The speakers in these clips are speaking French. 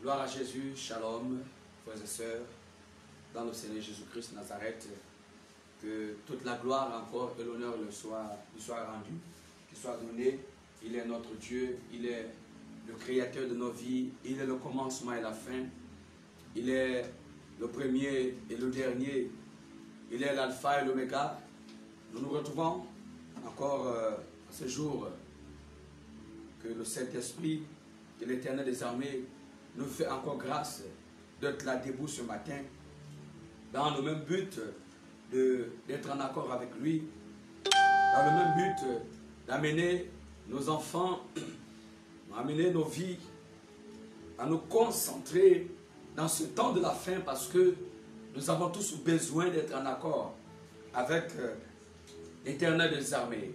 Gloire à Jésus, shalom, frères et sœurs, dans le Seigneur Jésus-Christ Nazareth, que toute la gloire encore et l'honneur lui soit rendu, qu'il soit donné. Il est notre Dieu, il est le créateur de nos vies, il est le commencement et la fin, il est le premier et le dernier, il est l'alpha et l'oméga. Nous nous retrouvons encore ce jour que le Saint-Esprit et l'Éternel des armées nous fait encore grâce d'être là debout ce matin dans le même but d'être en accord avec lui, dans le même but d'amener nos enfants, d'amener nos vies à nous concentrer dans ce temps de la fin, parce que nous avons tous besoin d'être en accord avec l'Éternel des armées.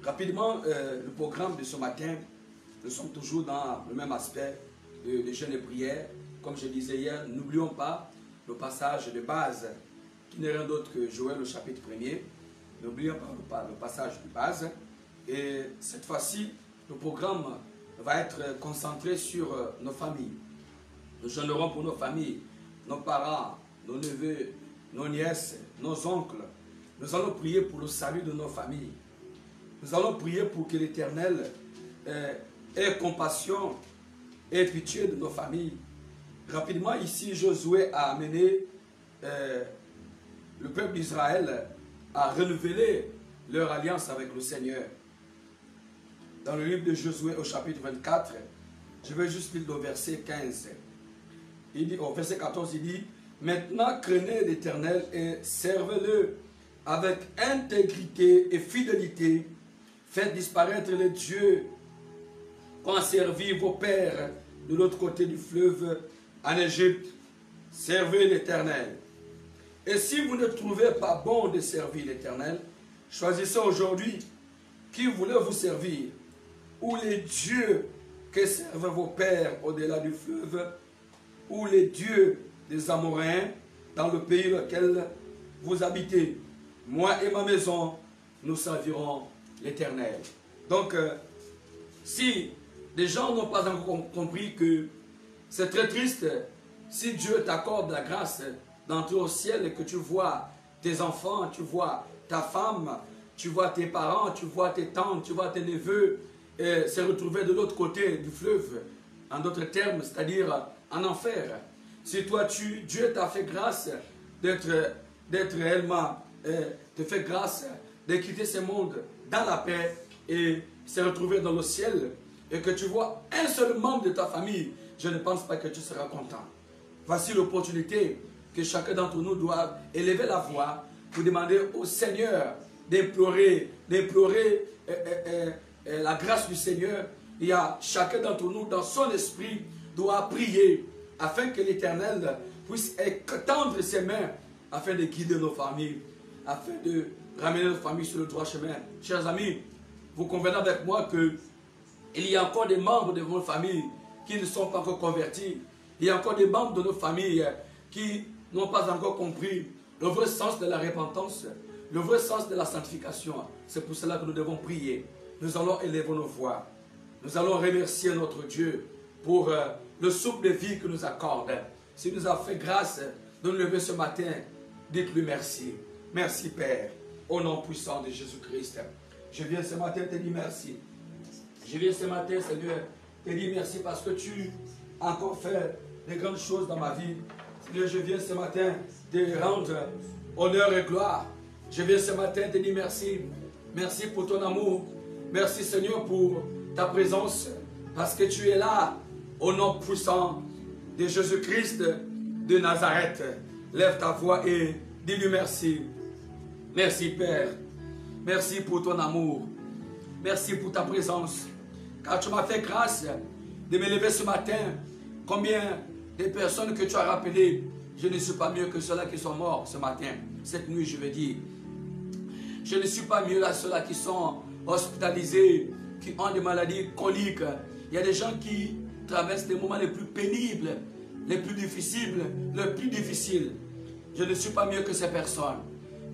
Rapidement, le programme de ce matin, nous sommes toujours dans le même aspect de jeûne et prière. Comme je disais hier, n'oublions pas le passage de base, qui n'est rien d'autre que Joël, le chapitre 1er. N'oublions pas le passage de base. Et cette fois-ci, le programme va être concentré sur nos familles. Nous jeûnerons pour nos familles, nos parents, nos neveux, nos nièces, nos oncles. Nous allons prier pour le salut de nos familles. Nous allons prier pour que l'Éternel ait compassion et pitié de nos familles. Rapidement, ici, Josué a amené le peuple d'Israël à renouveler leur alliance avec le Seigneur. Dans le livre de Josué au chapitre 24, je vais juste lire le verset 15. Il dit, au verset 14, il dit, « Maintenant, craignez l'Éternel et servez-le avec intégrité et fidélité. Faites disparaître les dieux qu'ont servi vos pères de l'autre côté du fleuve en Égypte. Servez l'Éternel. Et si vous ne trouvez pas bon de servir l'Éternel, choisissez aujourd'hui qui voulait vous servir, ou les dieux que servaient vos pères au-delà du fleuve, ou les dieux des Amoréens dans le pays lequel vous habitez. Moi et ma maison, nous servirons l'Éternel. » Donc, si des gens n'ont pas encore compris que c'est très triste, si Dieu t'accorde la grâce d'entrer au ciel et que tu vois tes enfants, tu vois ta femme, tu vois tes parents, tu vois tes tantes, tu vois tes neveux, se retrouver de l'autre côté du fleuve, en d'autres termes, c'est-à-dire en enfer. Si toi, Dieu t'a fait grâce d'être réellement, te fait grâce de quitter ce monde dans la paix et se retrouver dans le ciel, et que tu vois un seul membre de ta famille, je ne pense pas que tu seras content. Voici l'opportunité que chacun d'entre nous doit élever la voix pour demander au Seigneur d'implorer la grâce du Seigneur. Il y a chacun d'entre nous dans son esprit doit prier afin que l'Éternel puisse étendre ses mains afin de guider nos familles, afin de ramener nos familles sur le droit chemin. Chers amis, vous convenez avec moi que il y a encore des membres de vos familles qui ne sont pas encore convertis. Il y a encore des membres de nos familles qui n'ont pas encore compris le vrai sens de la repentance, le vrai sens de la sanctification. C'est pour cela que nous devons prier. Nous allons élever nos voix. Nous allons remercier notre Dieu pour le souffle de vie que nous accorde. S'il nous a fait grâce de nous lever ce matin, dites-lui merci. Merci Père, au nom puissant de Jésus-Christ. Je viens ce matin te dire merci. Je viens ce matin, Seigneur, te dire merci parce que tu as encore fait de grandes choses dans ma vie. Seigneur, je viens ce matin te rendre honneur et gloire. Je viens ce matin te dire merci. Merci pour ton amour. Merci Seigneur pour ta présence, parce que tu es là, au nom puissant de Jésus-Christ de Nazareth. Lève ta voix et dis-lui merci. Merci Père. Merci pour ton amour. Merci pour ta présence. Car tu m'as fait grâce de me lever ce matin. Combien de personnes que tu as rappelées, je ne suis pas mieux que ceux-là qui sont morts ce matin, cette nuit je veux dire. Je ne suis pas mieux que ceux-là qui sont hospitalisés, qui ont des maladies chroniques. Il y a des gens qui traversent les moments les plus pénibles, les plus difficiles, Je ne suis pas mieux que ces personnes.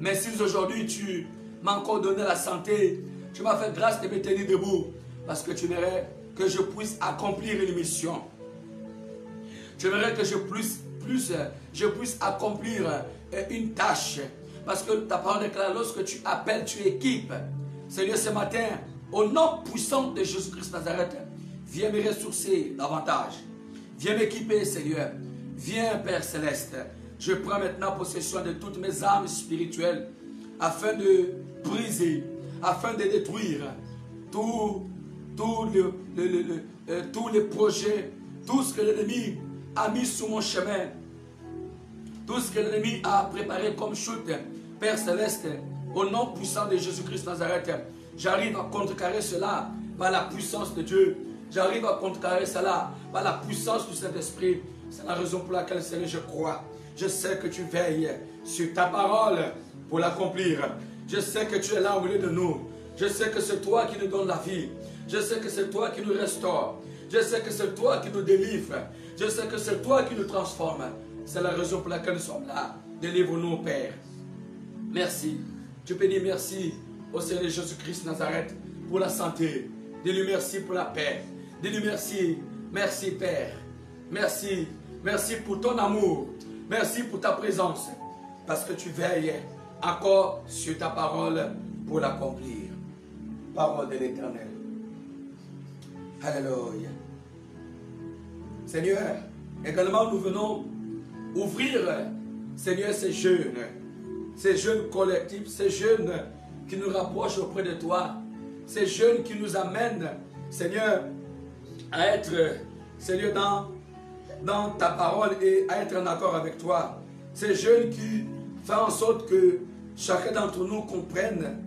Mais si aujourd'hui tu m'as encore donné la santé, tu m'as fait grâce de me tenir debout, parce que tu verrais que je puisse accomplir une mission. J'aimerais que je puisse accomplir une tâche. Parce que ta parole déclare, lorsque tu appelles, tu équipes. Seigneur, ce matin, au nom puissant de Jésus-Christ Nazareth, viens me ressourcer davantage. Viens m'équiper, Seigneur. Viens, Père Céleste. Je prends maintenant possession de toutes mes âmes spirituelles afin de briser, afin de détruire tous les projets, tout ce que l'ennemi a mis sur mon chemin, tout ce que l'ennemi a préparé comme chute. Père Céleste, au nom puissant de Jésus-Christ Nazareth, j'arrive à contrecarrer cela par la puissance de Dieu. J'arrive à contrecarrer cela par la puissance du Saint-Esprit. C'est la raison pour laquelle, Seigneur, je crois. Je sais que tu veilles sur ta parole pour l'accomplir. Je sais que tu es là au milieu de nous. Je sais que c'est toi qui nous donnes la vie. Je sais que c'est toi qui nous restaure. Je sais que c'est toi qui nous délivre. Je sais que c'est toi qui nous transforme. C'est la raison pour laquelle nous sommes là. Délivre-nous, Père. Merci. Je peux dire merci au Seigneur Jésus-Christ Nazareth pour la santé. Dis-lui merci pour la paix. Dis-lui merci. Merci, Père. Merci. Merci pour ton amour. Merci pour ta présence. Parce que tu veilles encore sur ta parole pour l'accomplir. Parole de l'Éternel. Alléluia. Seigneur, également nous venons ouvrir, Seigneur, ces jeunes collectifs, ces jeunes qui nous rapprochent auprès de toi, ces jeunes qui nous amènent, Seigneur, à être, Seigneur, dans ta parole et à être en accord avec toi. Ces jeunes qui font en sorte que chacun d'entre nous comprenne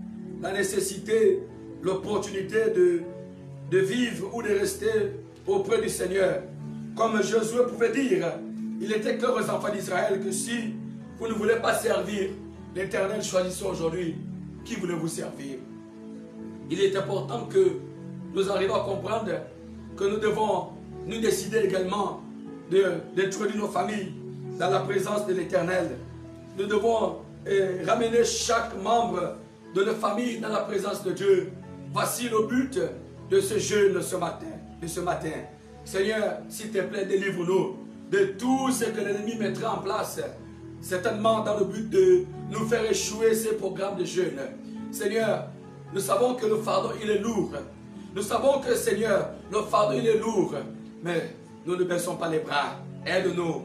la nécessité, l'opportunité de vivre ou de rester auprès du Seigneur. Comme Josué pouvait dire, il était clair aux enfants d'Israël que si vous ne voulez pas servir l'Éternel, choisissez aujourd'hui qui voulez-vous servir. Il est important que nous arrivions à comprendre que nous devons nous décider également d'introduire nos familles dans la présence de l'Éternel. Nous devons ramener chaque membre de notre famille dans la présence de Dieu. Voici le but de ce jeûne de ce matin. Seigneur, s'il te plaît, délivre-nous de tout ce que l'ennemi mettra en place, certainement dans le but de nous faire échouer ces programmes de jeûne. Seigneur, nous savons que le fardeau, il est lourd. Nous savons que, Seigneur, le fardeau, il est lourd. Mais nous ne baissons pas les bras. Aide-nous.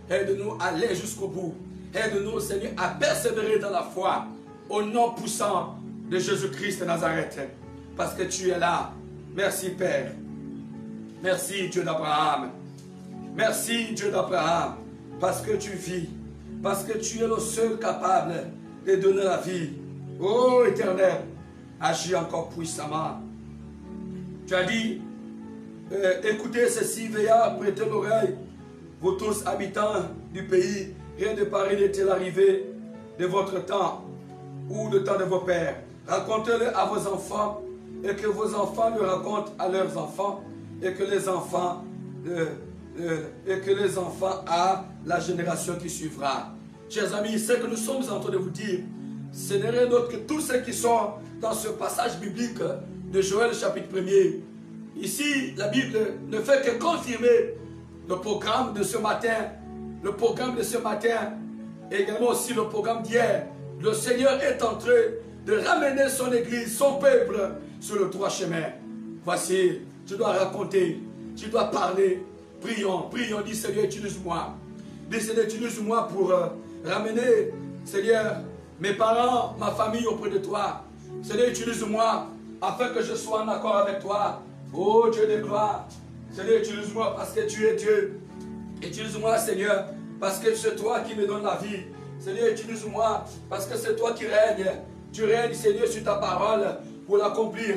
Aide-nous à aller jusqu'au bout. Aide-nous, Seigneur, à persévérer dans la foi. Au nom puissant de Jésus-Christ de Nazareth. Parce que tu es là. Merci, Père. Merci, Dieu d'Abraham. Merci, Dieu d'Abraham. Parce que tu vis. Parce que tu es le seul capable de donner la vie. Oh, Éternel, agis encore puissamment. Tu as dit, écoutez ceci, veillez, prêtez l'oreille, vous tous habitants du pays, rien de pareil n'est-il arrivé de votre temps ou du temps de vos pères. Racontez-le à vos enfants et que vos enfants le racontent à leurs enfants et que les enfants à la génération qui suivra. Chers amis, ce que nous sommes en train de vous dire, ce n'est rien d'autre que tous ceux qui sont dans ce passage biblique de Joël chapitre 1er. Ici, la Bible ne fait que confirmer le programme de ce matin, et également aussi le programme d'hier. Le Seigneur est en train de ramener son église, son peuple, sur le droit chemin. Voici, tu dois raconter, tu dois parler. Prions, prions, dis Seigneur, utilise-moi. Dis Seigneur, utilise-moi pour ramener, Seigneur, mes parents, ma famille auprès de toi. Seigneur, utilise-moi afin que je sois en accord avec toi. Oh Dieu de gloire, Seigneur, utilise-moi parce que tu es Dieu. Utilise-moi, Seigneur, parce que c'est toi qui me donnes la vie. Seigneur, utilise-moi parce que c'est toi qui règnes. Tu règnes, Seigneur, sur ta parole pour l'accomplir.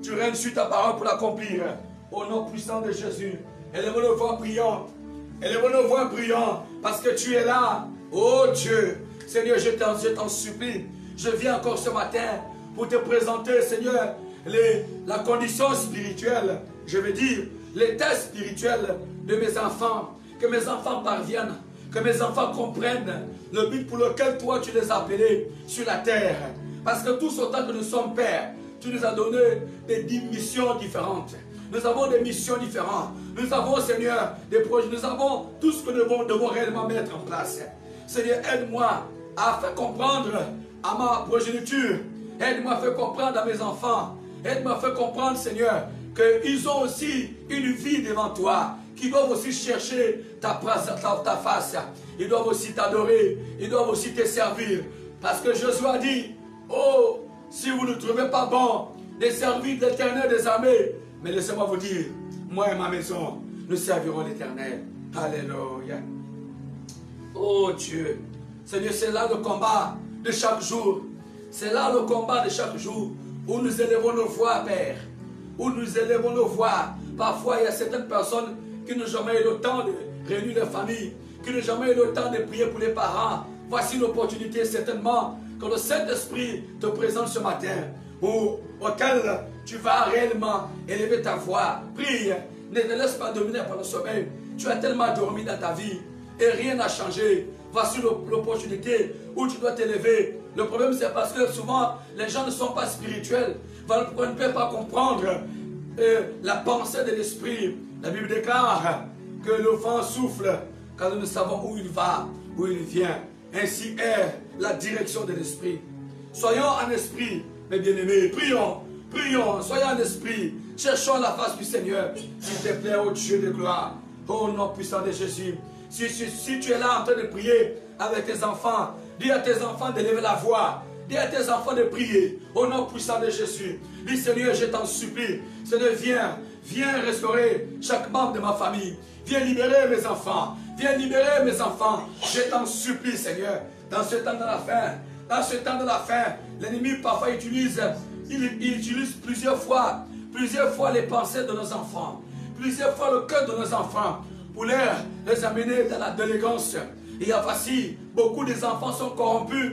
Tu règnes sur ta parole pour l'accomplir. Au nom puissant de Jésus. Élève nos voix priant. Élève nos voix priant parce que tu es là. Oh Dieu, Seigneur, je t'en supplie. Je viens encore ce matin pour te présenter, Seigneur, la condition spirituelle, je veux dire, l'état spirituel de mes enfants. Que mes enfants parviennent, que mes enfants comprennent le but pour lequel toi tu les as appelés sur la terre. Parce que tous autant que nous sommes pères, tu nous as donné des missions différentes. Nous avons des missions différentes. Nous avons, Seigneur, des projets. Nous avons tout ce que nous devons réellement mettre en place. Seigneur, aide-moi à faire comprendre à ma progéniture. Aide-moi à faire comprendre à mes enfants. Aide-moi à faire comprendre, Seigneur, qu'ils ont aussi une vie devant toi, qu'ils doivent aussi chercher ta face. Ils doivent aussi t'adorer. Ils doivent aussi te servir. Parce que Jésus a dit, oh, si vous ne trouvez pas bon de servir l'Éternel des armées, mais laissez-moi vous dire, moi et ma maison, nous servirons l'Éternel. Alléluia. Oh Dieu, Seigneur, c'est là le combat de chaque jour. C'est là le combat de chaque jour où nous élevons nos voix, Père. Où nous élevons nos voix. Parfois, il y a certaines personnes qui n'ont jamais eu le temps de réunir leur famille, qui n'ont jamais eu le temps de prier pour les parents. Voici l'opportunité certainement que le Saint-Esprit te présente ce matin, auquel tu vas réellement élever ta voix. Prie, ne te laisse pas dominer par le sommeil. Tu as tellement dormi dans ta vie et rien n'a changé. Voici l'opportunité où tu dois t'élever. Le problème, c'est parce que souvent, les gens ne sont pas spirituels. On ne peut pas comprendre la pensée de l'esprit. La Bible déclare que le vent souffle quand nous ne savons où il va, où il vient. Ainsi est la direction de l'esprit. Soyons en esprit, mes bien-aimés. Prions, prions, soyons en esprit. Cherchons la face du Seigneur. S'il te plaît, ô Dieu de gloire. Ô nom puissant de Jésus. Si tu es là en train de prier avec tes enfants, dis à tes enfants de lever la voix. Dis à tes enfants de prier au nom puissant de Jésus. Dis Seigneur, je t'en supplie. Seigneur, viens restaurer chaque membre de ma famille. Viens libérer mes enfants. Viens libérer mes enfants. Je t'en supplie, Seigneur. Dans ce temps de la fin, l'ennemi parfois utilise plusieurs fois les pensées de nos enfants. Plusieurs fois le cœur de nos enfants pour les amener dans la délinquance. Et voici, beaucoup des enfants sont corrompus.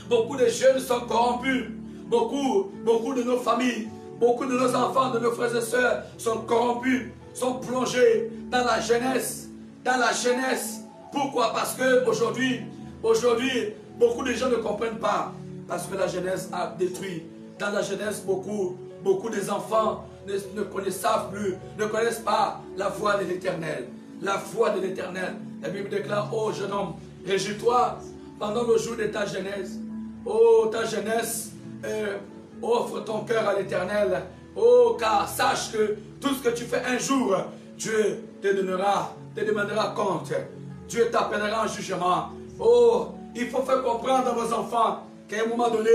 Beaucoup de jeunes sont corrompus. Beaucoup de nos familles, beaucoup de nos enfants, de nos frères et sœurs sont corrompus, sont plongés dans la jeunesse. Dans la jeunesse. Pourquoi? Parce que aujourd'hui, beaucoup de gens ne comprennent pas. Parce que la jeunesse a détruit. Dans la jeunesse, beaucoup des enfants ne connaissent pas la voix de l'Éternel. La voix de l'Éternel. La Bible déclare, oh jeune homme, réjouis-toi pendant le jour de ta jeunesse. Oh, ta jeunesse, offre ton cœur à l'Éternel. Oh, car sache que tout ce que tu fais un jour, Dieu te demandera compte. Dieu t'appellera en jugement. Oh, il faut faire comprendre à vos enfants qu'à un moment donné,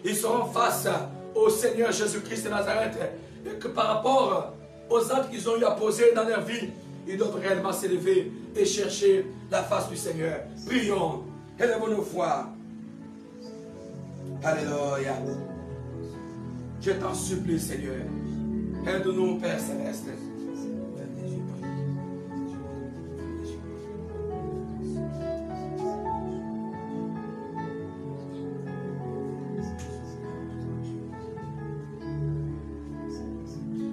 ils seront face au Seigneur Jésus-Christ de Nazareth. Et que par rapport aux actes qu'ils ont eu à poser dans leur vie, ils doivent réellement s'élever et chercher la face du Seigneur. Prions, élevons nos voix. Alléluia. Je t'en supplie, Seigneur. Aide-nous, Père Céleste.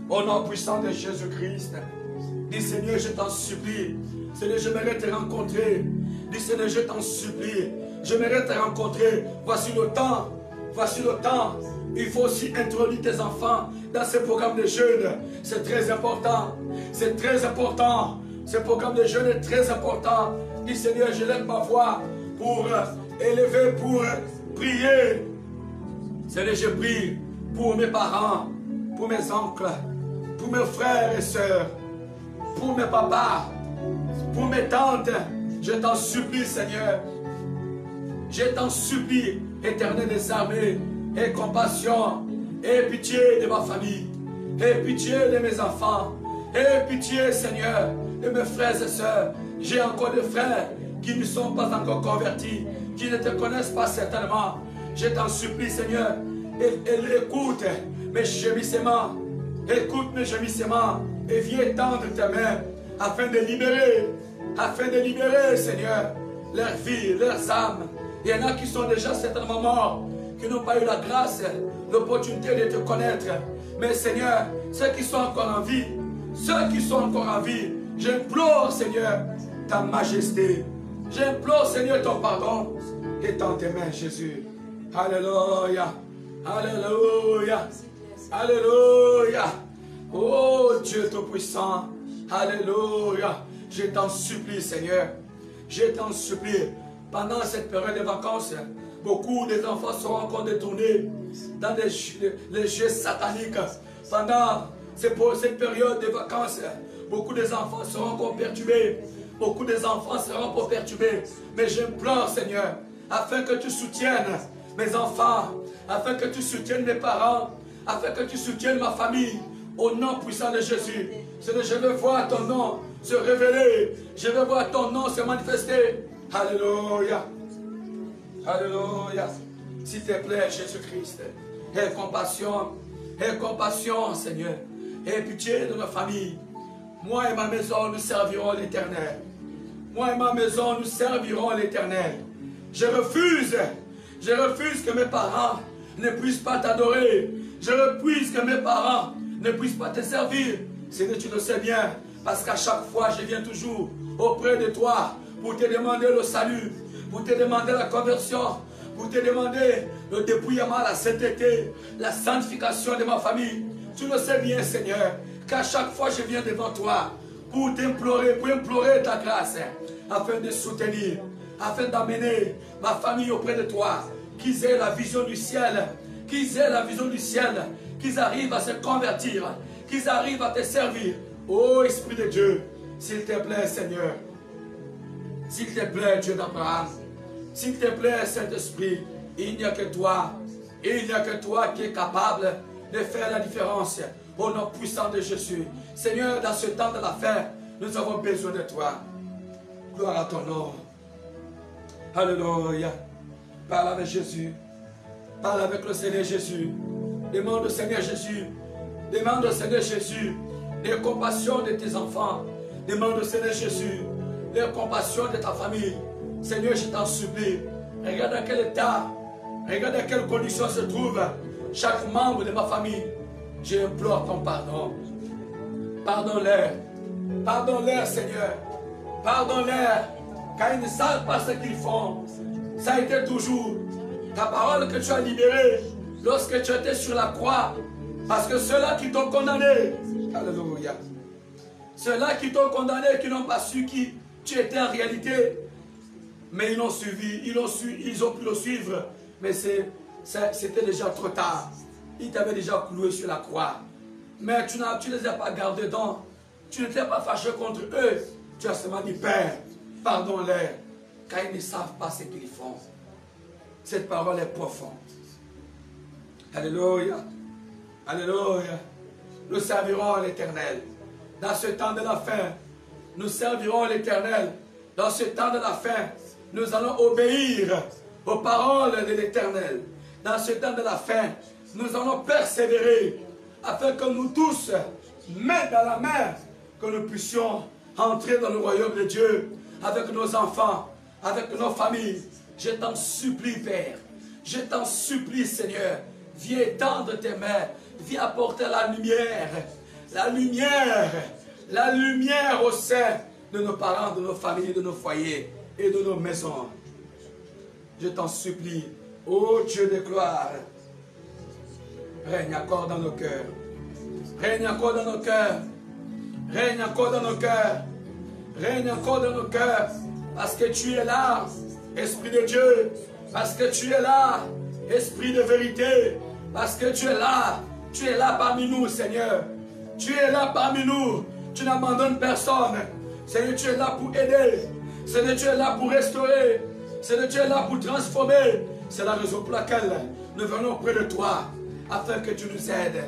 Au nom puissant de Jésus-Christ, dis Seigneur, je t'en supplie. Seigneur, j'aimerais te rencontrer. Dis Seigneur, je t'en supplie. J'aimerais te rencontrer. Voici le temps. Voici le temps. Il faut aussi introduire tes enfants dans ce programme de jeûne. C'est très important. C'est très important. Ce programme de jeûne est très important. Dis Seigneur, je lève ma voix pour élever, pour prier. Seigneur, je prie pour mes parents, pour mes oncles, pour mes frères et sœurs, pour mes papas, pour mes tantes. Je t'en supplie, Seigneur. Je t'en supplie, Éternel des armées, aie compassion, aie pitié de ma famille, aie pitié de mes enfants, aie pitié, Seigneur, de mes frères et sœurs. J'ai encore des frères qui ne sont pas encore convertis, qui ne te connaissent pas certainement. Je t'en supplie, Seigneur, écoute mes gémissements, et viens tendre tes mains afin de libérer, Seigneur, leur vie, leurs âmes. Il y en a qui sont déjà certainement morts, qui n'ont pas eu la grâce, l'opportunité de te connaître. Mais Seigneur, ceux qui sont encore en vie, j'implore, Seigneur, ta majesté. J'implore, Seigneur, ton pardon. Et dans tes mains, Jésus. Alléluia. Alléluia. Alléluia. Oh Dieu Tout-Puissant. Alléluia. Je t'en supplie, Seigneur. Je t'en supplie. Pendant cette période de vacances, beaucoup des enfants seront encore détournés dans les jeux sataniques. Pendant cette période de vacances, beaucoup des enfants seront encore perturbés. Beaucoup des enfants seront encore perturbés. Mais j'implore, Seigneur, afin que tu soutiennes mes enfants, afin que tu soutiennes mes parents, afin que tu soutiennes ma famille, au nom puissant de Jésus. Seigneur, je veux voir ton nom se révéler, je veux voir ton nom se manifester. Alléluia. Alléluia. S'il te plaît, Jésus-Christ, aie compassion, Seigneur, aie pitié de nos familles. Moi et ma maison, nous servirons l'Éternel. Moi et ma maison, nous servirons l'Éternel. Je refuse que mes parents ne puissent pas t'adorer. Je refuse que mes parents ne puissent pas te servir. Seigneur, tu le sais bien, parce qu'à chaque fois, je viens toujours auprès de toi pour te demander le salut, pour te demander la conversion, pour te demander le dépouillement, la sainteté, la sanctification de ma famille. Tu le sais bien, Seigneur, qu'à chaque fois, je viens devant toi pour t'implorer, pour implorer ta grâce, afin de soutenir, afin d'amener ma famille auprès de toi, qu'ils aient la vision du ciel, qu'ils aient la vision du ciel, qu'ils arrivent à se convertir, qu'ils arrivent à te servir. Ô Esprit de Dieu, s'il te plaît, Seigneur, s'il te plaît, Dieu d'Abraham, s'il te plaît, Saint-Esprit, il n'y a que toi qui es capable de faire la différence. Au nom puissant de Jésus. Seigneur, dans ce temps de la fin, nous avons besoin de toi. Gloire à ton nom. Alléluia. Parle avec Jésus. Parle avec le Seigneur Jésus. Demande au Seigneur Jésus. Demande au Seigneur Jésus les compassions de tes enfants. Demande au Seigneur Jésus les compassions de ta famille. Seigneur, je t'en supplie. Regarde dans quel état, regarde dans quelles conditions se trouve chaque membre de ma famille. J'implore ton pardon. Pardonne-leur. Pardonne-leur, Seigneur. Pardonne-leur. Car ils ne savent pas ce qu'ils font. Ça a été toujours ta parole que tu as libérée lorsque tu étais sur la croix. Parce que ceux-là qui t'ont condamné, alléluia, ceux-là qui t'ont condamné, qui n'ont pas su qui tu étais en réalité, mais ils l'ont suivi, ils ont pu le suivre, mais c'était déjà trop tard. Ils t'avaient déjà cloué sur la croix. Mais tu ne les as pas gardés donc. Tu n'étais pas fâché contre eux. Tu as seulement dit, Père, pardonne-leur, car ils ne savent pas ce qu'ils font. Cette parole est profonde. Alléluia. Alléluia. Nous servirons l'Éternel. Dans ce temps de la fin, nous servirons l'Éternel. Dans ce temps de la fin, nous allons obéir aux paroles de l'Éternel. Dans ce temps de la fin, nous allons persévérer afin que nous tous, main dans la main, que nous puissions entrer dans le royaume de Dieu avec nos enfants, avec nos familles. Je t'en supplie, Père. Je t'en supplie, Seigneur. Viens étendre tes mains. Viens apporter la lumière. La lumière. La lumière au sein de nos parents, de nos familles, de nos foyers et de nos maisons. Je t'en supplie, ô Dieu de gloire. Règne encore dans nos cœurs. Règne encore dans nos cœurs. Règne encore dans nos cœurs. Règne encore dans nos cœurs. Parce que tu es là, Esprit de Dieu. Parce que tu es là, Esprit de vérité. Parce que tu es là. Tu es là parmi nous, Seigneur. Tu es là parmi nous. Tu n'abandonnes personne. Seigneur, tu es là pour aider. Seigneur, tu es là pour restaurer. Seigneur, tu es là pour transformer. C'est la raison pour laquelle nous venons auprès de toi, afin que tu nous aides.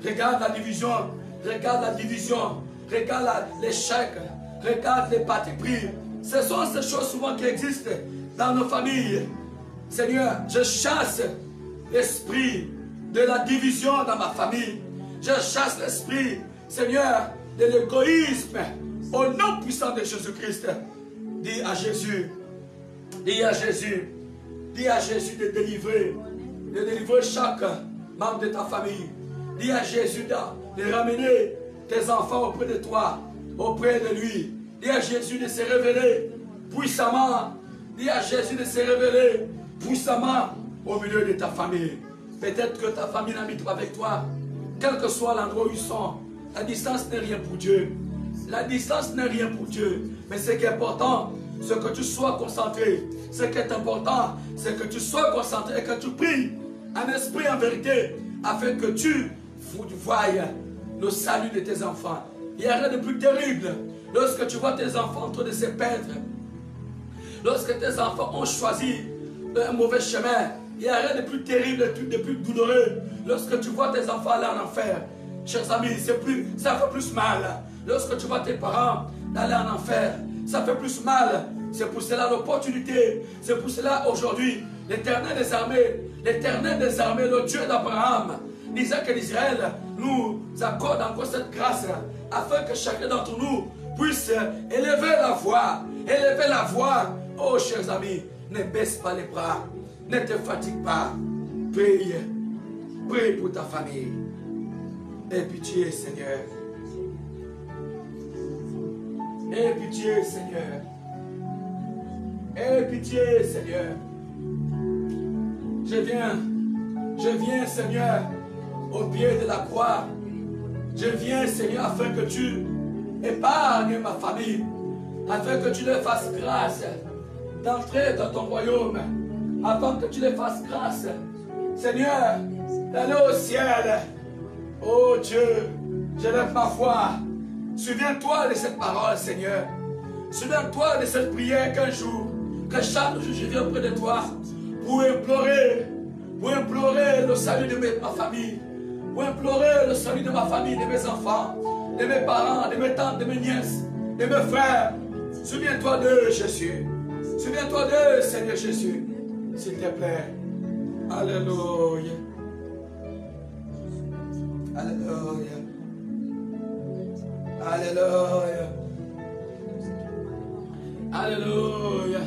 Regarde la division. Regarde la division. Regarde l'échec. Regarde les partis pris. Ce sont ces choses souvent qui existent dans nos familles. Seigneur, je chasse l'esprit de la division dans ma famille. Je chasse l'esprit, Seigneur, de l'égoïsme. Au nom puissant de Jésus-Christ. Dis à Jésus. Dis à Jésus. Dis à Jésus de délivrer chaque membre de ta famille. Dis à Jésus de ramener tes enfants auprès de toi, auprès de lui. Dis à Jésus de se révéler puissamment. Dis à Jésus de se révéler puissamment au milieu de ta famille. Peut-être que ta famille n'habite pas avec toi. Quel que soit l'endroit où ils sont, la distance n'est rien pour Dieu. La distance n'est rien pour Dieu. Mais ce qui est important, c'est que tu sois concentré. Ce qui est important, c'est que tu sois concentré et que tu pries en esprit, en vérité, afin que tu voies le salut de tes enfants. Il n'y a rien de plus terrible lorsque tu vois tes enfants en train de se perdre. Lorsque tes enfants ont choisi un mauvais chemin, il n'y a rien de plus terrible, de plus douloureux. Lorsque tu vois tes enfants aller en enfer, chers amis, ça fait plus mal. Lorsque tu vois tes parents aller en enfer, ça fait plus mal. C'est pour cela l'opportunité. C'est pour cela aujourd'hui, l'Éternel des armées, le Dieu d'Abraham, d'Isaac et d'Israël, nous accorde encore cette grâce afin que chacun d'entre nous puisse élever la voix. Élever la voix. Oh, chers amis, ne baisse pas les bras. Ne te fatigue pas. Prie. Prie pour ta famille. Aie pitié, Seigneur. Aie pitié, Seigneur. Aie pitié, Seigneur. Je viens, Seigneur, au pied de la croix. Je viens, Seigneur, afin que tu épargnes ma famille, afin que tu leur fasses grâce d'entrer dans ton royaume, afin que tu leur fasses grâce, Seigneur, d'aller au ciel. Oh Dieu, je lève ma foi. Souviens-toi de cette parole, Seigneur. Souviens-toi de cette prière qu'un jour, que chaque jour je viens auprès de toi pour implorer le salut de ma famille, pour implorer le salut de ma famille, de mes enfants, de mes parents, de mes tantes, de mes nièces, de mes frères. Souviens-toi d'eux, Jésus. Souviens-toi d'eux, Seigneur Jésus. S'il te plaît. Alléluia. Alléluia. Alléluia. Alléluia.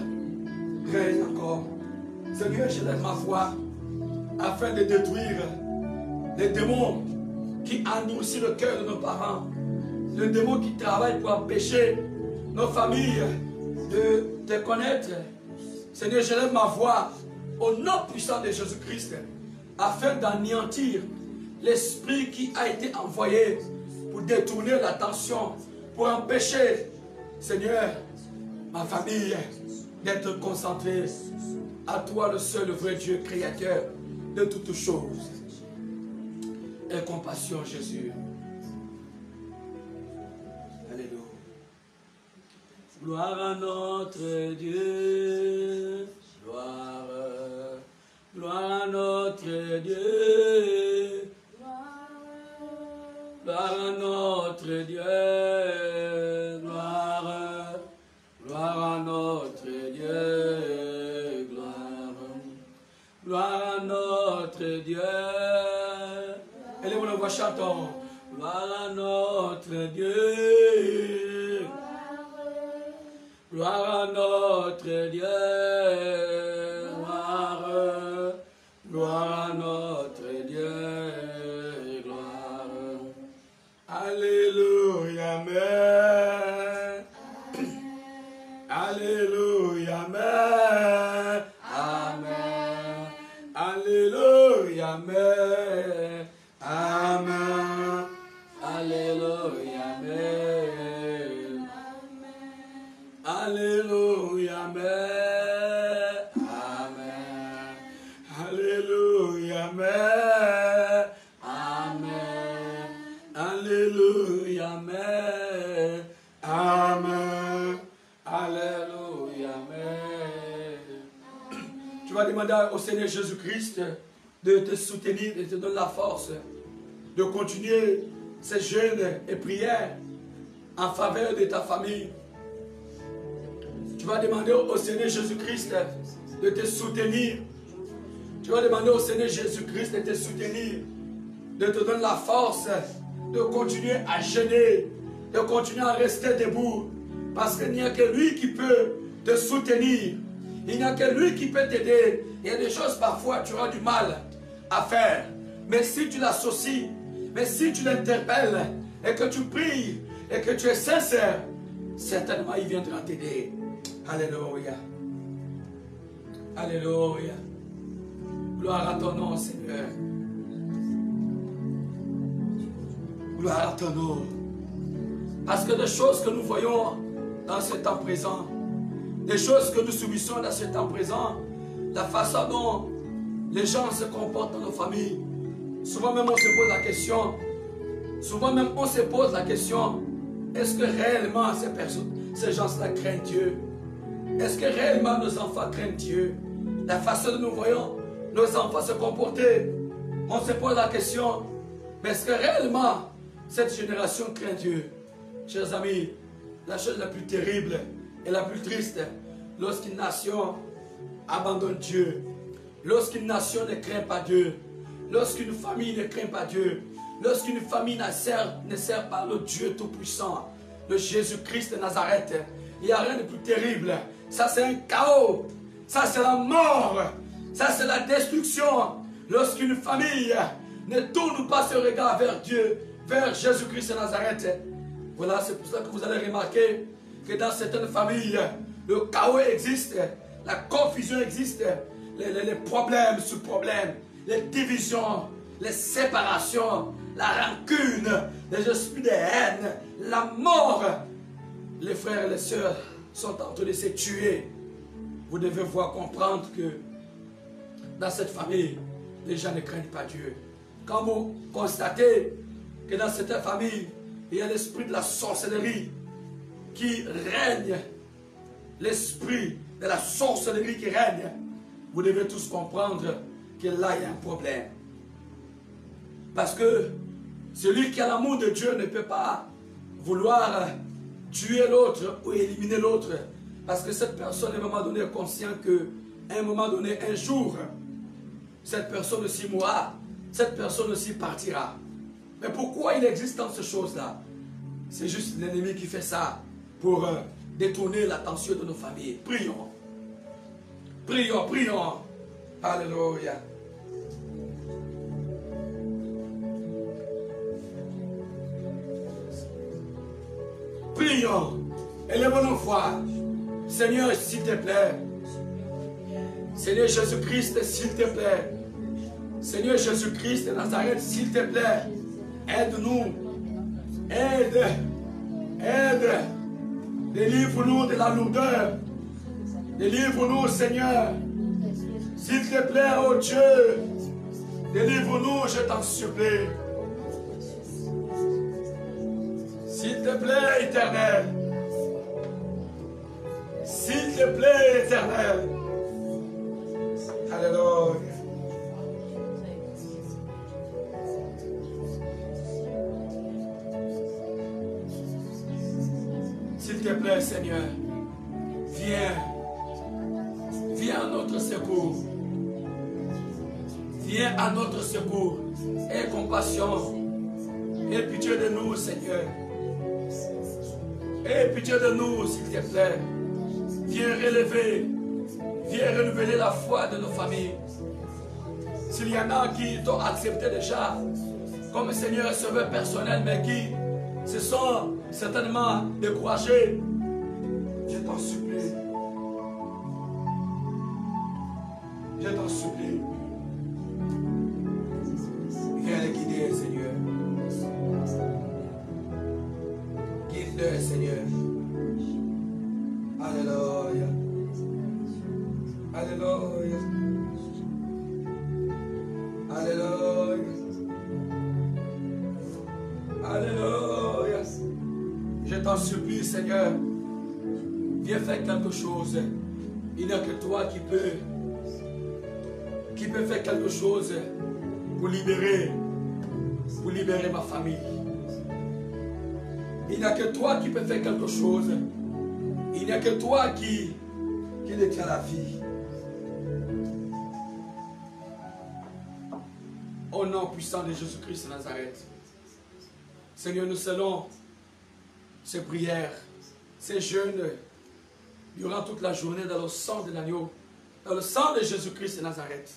Règne encore. Seigneur, je lève ma voix afin de détruire les démons qui endurcissent le cœur de nos parents, les démons qui travaillent pour empêcher nos familles de te connaître. Seigneur, je lève ma voix au nom puissant de Jésus-Christ afin d'anéantir l'esprit qui a été envoyé pour détourner l'attention, pour empêcher, Seigneur, ma famille d'être concentrée à toi, le seul vrai Dieu créateur de toutes choses. Et compassion, Jésus. Alléluia. Gloire à notre Dieu. Gloire à notre Dieu. Gloire à notre Dieu. Gloire à notre Dieu. Gloire à notre Dieu. Élève la voix, chantons. Gloire à notre Dieu. Gloire à notre Dieu. Gloire à notre Dieu. Gloire. Alléluia, Amen. Alléluia, Amen. Amen. Alléluia, Amen. Amen. Alléluia, Amen. Alléluia, Amen. Amen. Alléluia, Amen. Amen. Alléluia, Amen. Amen. Alléluia, Amen. Tu vas demander au Seigneur Jésus-Christ de te soutenir, de te donner la force de continuer ces jeûnes et prières en faveur de ta famille. Tu vas demander au Seigneur Jésus-Christ de te soutenir. Tu vas demander au Seigneur Jésus-Christ de te soutenir, de te donner la force de continuer à jeûner, de continuer à rester debout, parce qu'il n'y a que lui qui peut te soutenir. Il n'y a que lui qui peut t'aider. Il y a des choses parfois tu auras du mal à faire, mais si tu l'associes, mais si tu l'interpelles et que tu pries et que tu es sincère, certainement il viendra t'aider. Alléluia. Alléluia. Gloire à ton nom, Seigneur. Gloire à ton nom. Parce que des choses que nous voyons dans ce temps présent, des choses que nous subissons dans ce temps présent, la façon dont les gens se comportent dans nos familles, souvent même on se pose la question, est-ce que réellement ces gens-là craignent Dieu? Est-ce que réellement nos enfants craignent Dieu? La façon dont nous voyons nos enfants se comporter, on se pose la question, mais est-ce que réellement cette génération craint Dieu? Chers amis, la chose la plus terrible et la plus triste, lorsqu'une nation abandonne Dieu, lorsqu'une nation ne craint pas Dieu, lorsqu'une famille ne craint pas Dieu, lorsqu'une famille ne sert pas le Dieu Tout-Puissant, le Jésus-Christ de Nazareth, il n'y a rien de plus terrible. Ça c'est un chaos, ça c'est la mort, ça c'est la destruction. Lorsqu'une famille ne tourne pas ses regards vers Dieu, vers Jésus-Christ de Nazareth, voilà, c'est pour ça que vous allez remarquer que dans certaines familles, le chaos existe, la confusion existe, les problèmes sur problèmes, les divisions, les séparations, la rancune, les esprits de haine, la mort. Les frères et les sœurs sont en train de se tuer. Vous devez comprendre que dans cette famille, les gens ne craignent pas Dieu. Quand vous constatez que dans cette famille, il y a l'esprit de la sorcellerie qui règne, l'esprit de la sorcellerie qui règne, vous devez tous comprendre que là, il y a un problème. Parce que celui qui a l'amour de Dieu ne peut pas vouloir tuer l'autre ou éliminer l'autre. Parce que cette personne, à un moment donné, est consciente qu'à un moment donné, un jour, cette personne aussi mourra, cette personne aussi partira. Mais pourquoi il existe dans ces choses-là? C'est juste l'ennemi qui fait ça pour détourner l'attention de nos familles. Prions. Prions, prions. Alléluia. Prions. Élevons nos voix. Seigneur, s'il te plaît. Seigneur Jésus-Christ, s'il te plaît. Seigneur Jésus-Christ de Nazareth, s'il te plaît. Aide-nous. Aide. Aide. Délivre-nous de la lourdeur. Délivre-nous, Seigneur. S'il te plaît, oh Dieu. Délivre-nous, je t'en supplie. S'il te plaît, Éternel. S'il te plaît, Éternel. Alléluia. S'il te plaît, Seigneur, viens. Viens à notre secours. Viens à notre secours. Aie compassion. Aie pitié de nous, Seigneur. Aie pitié de nous, s'il te plaît. Viens relever. Viens renouveler la foi de nos familles. S'il y en a qui t'ont accepté déjà comme Seigneur et Sauveur personnel, mais qui se sont certainement découragés, je t'en supplie. Je t'en supplie. Viens les guider, Seigneur. Guide-les, Seigneur. Alléluia. Alléluia. Alléluia. Alléluia. Je t'en supplie, Seigneur. Viens faire quelque chose. Il n'y a que toi qui peux faire quelque chose pour libérer ma famille. Il n'y a que toi qui peux faire quelque chose. Il n'y a que toi qui détient la vie. Au nom puissant de Jésus-Christ de Nazareth. Seigneur, nous scellons ces prières, ces jeûnes, durant toute la journée dans le sang de l'agneau, dans le sang de Jésus-Christ de Nazareth.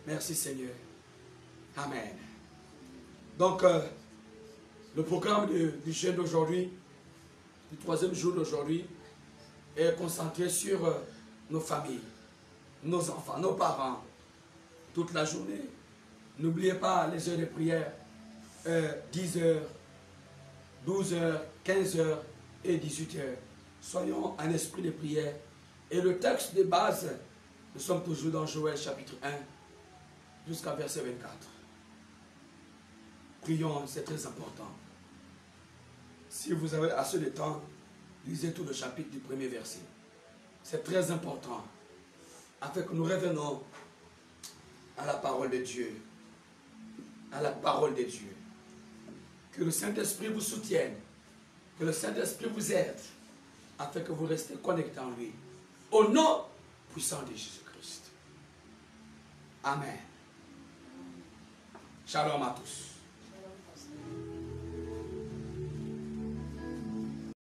Merci Seigneur. Amen. Donc, le programme du jeûne d'aujourd'hui, du troisième jour d'aujourd'hui, est concentré sur nos familles, nos enfants, nos parents, toute la journée. N'oubliez pas les heures de prière. 10h, 12h, 15h et 18h. Soyons en esprit de prière. Et le texte de base, nous sommes toujours dans Joël chapitre 1 jusqu'à verset 24. Prions, c'est très important. Si vous avez assez de temps, lisez tout le chapitre du premier verset. C'est très important, afin que nous revenons à la parole de Dieu. À la parole de Dieu. Que le Saint-Esprit vous soutienne, que le Saint-Esprit vous aide, afin que vous restez connectés en lui. Au nom puissant de Jésus-Christ. Amen. Shalom à tous.